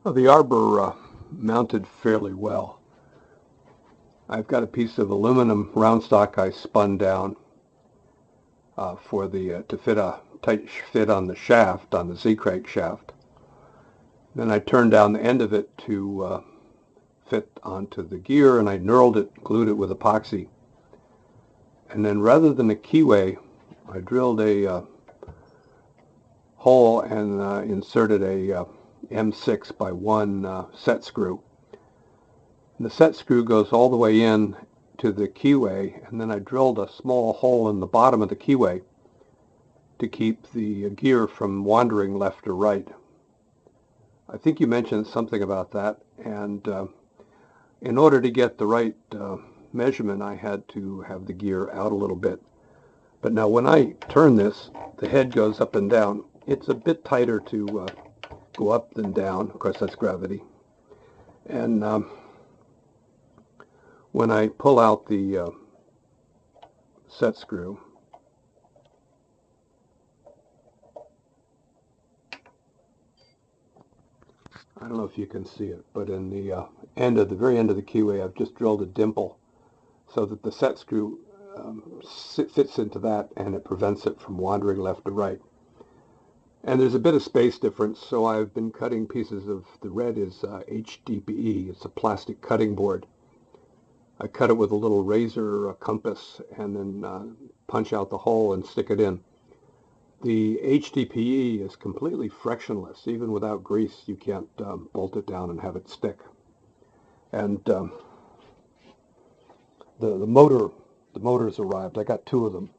Well, the Arbor mounted fairly well. I've got a piece of aluminum round stock I spun down for the to fit a tight fit on the shaft, on the Z-crank shaft. Then I turned down the end of it to fit onto the gear, and I knurled it, glued it with epoxy. And then rather than a keyway, I drilled a hole and inserted a M6 by 1 set screw. And the set screw goes all the way in to the keyway, and then I drilled a small hole in the bottom of the keyway to keep the gear from wandering left or right. I think you mentioned something about that, and in order to get the right measurement, I had to have the gear out a little bit. But now when I turn this, the head goes up and down. It's a bit tighter to go up than down. Of course, that's gravity. And when I pull out the set screw, I don't know if you can see it, but in the very end of the keyway, I've just drilled a dimple so that the set screw fits into that, and it prevents it from wandering left or right. And there's a bit of space difference, so I've been cutting pieces of, the red is HDPE, it's a plastic cutting board. I cut it with a little razor, a compass, and then punch out the hole and stick it in. The HDPE is completely frictionless. Even without grease, you can't bolt it down and have it stick. And the motors arrived. I got 2 of them.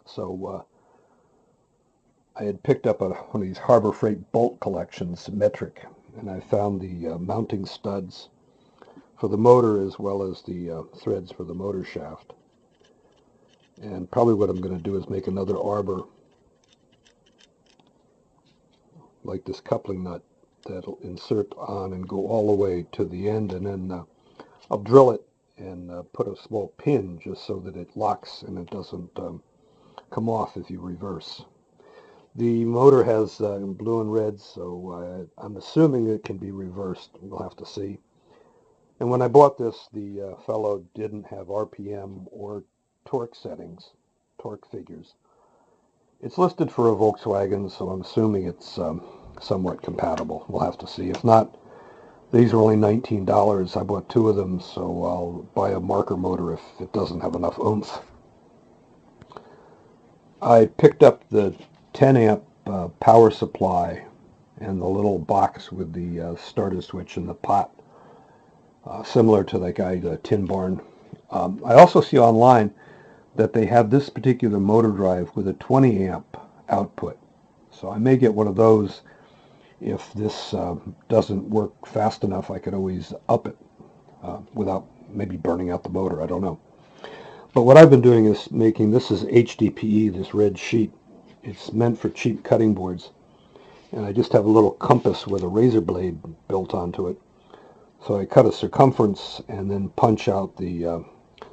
So I had picked up one of these Harbor Freight bolt collections, metric, and I found the mounting studs for the motor as well as the threads for the motor shaft. And probably what I'm going to do is make another Arbor, like this coupling nut, that'll insert on and go all the way to the end, and then I'll drill it and put a small pin just so that it locks and it doesn't come off if you reverse. The motor has blue and red, so I'm assuming it can be reversed. We'll have to see. And when I bought this, the fellow didn't have RPM or torque settings, torque figures. It's listed for a Volkswagen, so I'm assuming it's somewhat compatible. We'll have to see. If not, these are only $19. I bought 2 of them, so I'll buy a marker motor if it doesn't have enough oomph. I picked up the 10 amp power supply and the little box with the starter switch and the pot, similar to that guy, the Tin Barn. I also see online that they have this particular motor drive with a 20 amp output. So I may get one of those. If this doesn't work fast enough, I could always up it without maybe burning out the motor. I don't know. But what I've been doing is making, this is HDPE, this red sheet. It's meant for cheap cutting boards. And I just have a little compass with a razor blade built onto it. So I cut a circumference and then punch out the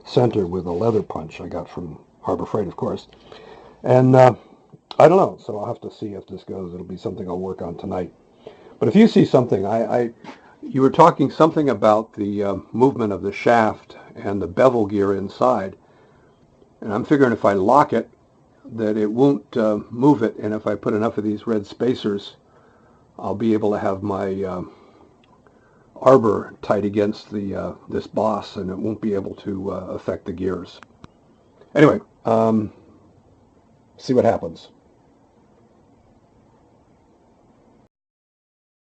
center with a leather punch I got from Harbor Freight, of course. And I don't know, so I'll have to see if this goes. It'll be something I'll work on tonight. But if you see something, you were talking something about the movement of the shaft and the bevel gear inside. And I'm figuring if I lock it, that it won't move it. And if I put enough of these red spacers, I'll be able to have my Arbor tight against the this boss, and it won't be able to affect the gears. Anyway, see what happens.